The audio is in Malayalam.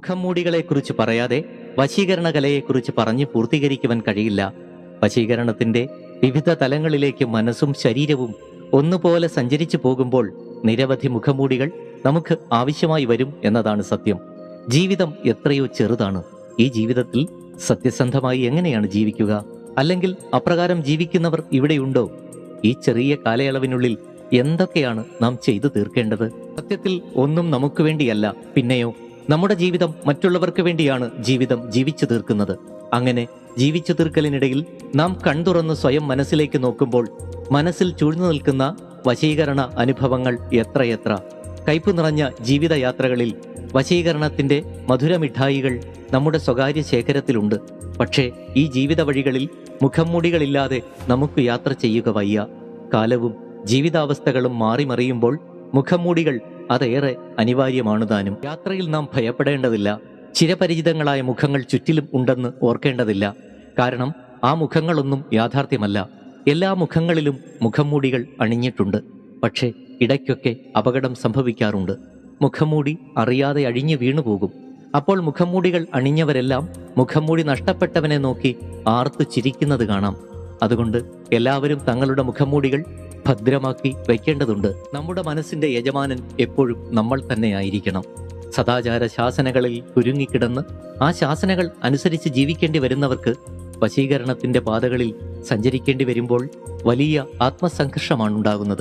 മുഖംമൂടികളെക്കുറിച്ച് പറയാതെ വശീകരണ കലയെക്കുറിച്ച് പറഞ്ഞ് പൂർത്തീകരിക്കുവാൻ കഴിയില്ല. വശീകരണത്തിന്റെ വിവിധ തലങ്ങളിലേക്ക് മനസ്സും ശരീരവും ഒന്നുപോലെ സഞ്ചരിച്ചു പോകുമ്പോൾ നിരവധി മുഖംമൂടികൾ നമുക്ക് ആവശ്യമായി വരും എന്നതാണ് സത്യം. ജീവിതം എത്രയോ ചെറുതാണ്. ഈ ജീവിതത്തിൽ സത്യസന്ധമായി എങ്ങനെയാണ് ജീവിക്കുക? അല്ലെങ്കിൽ അപ്രകാരം ജീവിക്കുന്നവർ ഇവിടെയുണ്ടോ? ഈ ചെറിയ കാലയളവിനുള്ളിൽ എന്തൊക്കെയാണ് നാം ചെയ്തു തീർക്കേണ്ടത്? സത്യത്തിൽ ഒന്നും നമുക്ക് വേണ്ടിയല്ല, പിന്നെയോ നമ്മുടെ ജീവിതം മറ്റുള്ളവർക്ക് വേണ്ടിയാണ് ജീവിതം ജീവിച്ചു തീർക്കുന്നത്. അങ്ങനെ ജീവിച്ചു തീർക്കലിനിടയിൽ നാം കൺതുറന്ന് സ്വയം മനസ്സിലേക്ക് നോക്കുമ്പോൾ മനസ്സിൽ ചൂഴ്ന്നു നിൽക്കുന്ന വശീകരണ അനുഭവങ്ങൾ എത്രയെത്ര! കയ്പു നിറഞ്ഞ ജീവിതയാത്രകളിൽ വശീകരണത്തിന്റെ മധുരമിഠായികൾ നമ്മുടെ സ്വകാര്യ ശേഖരത്തിലുണ്ട്. പക്ഷേ ഈ ജീവിത വഴികളിൽ മുഖംമൂടികളില്ലാതെ നമുക്ക് യാത്ര ചെയ്യുക വയ്യ. കാലവും ജീവിതാവസ്ഥകളും മാറിമറിയുമ്പോൾ മുഖംമൂടികൾ അതേറെ അനിവാര്യമാണ് താനും. യാത്രയിൽ നാം ഭയപ്പെടേണ്ടതില്ല. ചിരപരിചിതങ്ങളായ മുഖങ്ങൾ ചുറ്റിലും ഉണ്ടെന്ന് ഓർക്കേണ്ടതില്ല. കാരണം ആ മുഖങ്ങളൊന്നും യാഥാർത്ഥ്യമല്ല. എല്ലാ മുഖങ്ങളിലും മുഖംമൂടികൾ അണിഞ്ഞിട്ടുണ്ട്. പക്ഷേ ഇടയ്ക്കൊക്കെ അപകടം സംഭവിക്കാറുണ്ട്. മുഖംമൂടി അറിയാതെ അഴിഞ്ഞു വീണുപോകും. അപ്പോൾ മുഖംമൂടികൾ അണിഞ്ഞവരെല്ലാം മുഖംമൂടി നഷ്ടപ്പെട്ടവനെ നോക്കി ആർത്തു ചിരിക്കുന്നത് കാണാം. അതുകൊണ്ട് എല്ലാവരും തങ്ങളുടെ മുഖംമൂടികൾ ഭദ്രമാക്കി വയ്ക്കേണ്ടതുണ്ട്. നമ്മുടെ മനസ്സിന്റെ യജമാനൻ എപ്പോഴും നമ്മൾ തന്നെയായിരിക്കണം. സദാചാര ശാസനകളിൽ കുരുങ്ങിക്കിടന്ന് ആ ശാസനകൾ അനുസരിച്ച് ജീവിക്കേണ്ടി വരുന്നവർക്ക് വശീകരണത്തിന്റെ പാതകളിൽ സഞ്ചരിക്കേണ്ടി വരുമ്പോൾ വലിയ ആത്മസംഘർഷമാണ് ഉണ്ടാകുന്നത്.